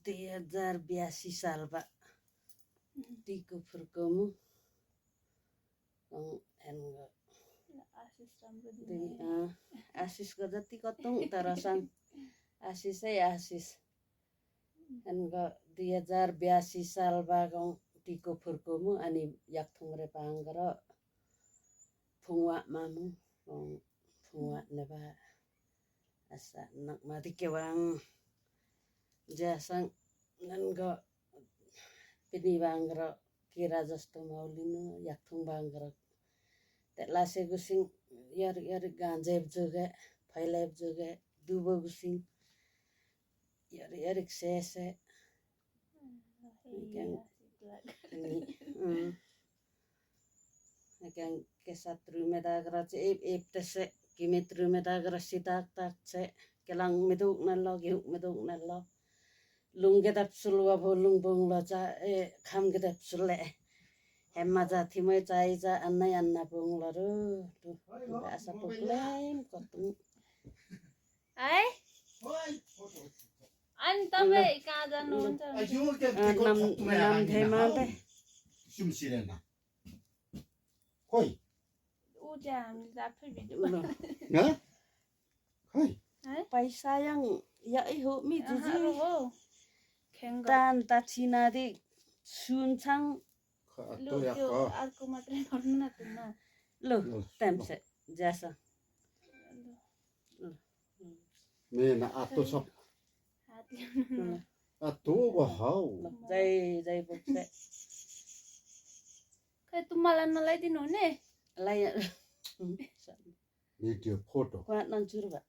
2082 साल Pak Tiku Furkomu enggak asis ko dati kotong tarasang asis ay asis enggak 2082 साल bagong Tiku Furkomu ani yak thongre pangro phungwa mamu phungwa neba asa nak mati kewang jasang nanggo pini bangro kira jasto maulinu yak thong bangro telase gusing yar ganjeb joge phaileb joge dubo gusing yar sese Yang kesat rumeda che tese kimit rumeda sitak tak che kelang meduk nalo lungge dap sulwa bolung bong la cha kham ge dap sulle hemma ja thimai chai ja anna bong la ro tu asa problem kotung ai an tabe कहाँ जानुहुन्छ nam thema te 숨쉬려나 거의 उजा हामीले आफै video 네? 거의 paisa yang ya ho mi jiji हो खेङ्ग tan ta china di sun chang 또 त्यो 약간 अर्को मात्रै गर्नु न त न lo temse jasa मेना आतो सब हात ल्याउनु आतो हाउ jai bokse खै तुम्हाला नलाइदिनु हुने lai video photo kwa nang churba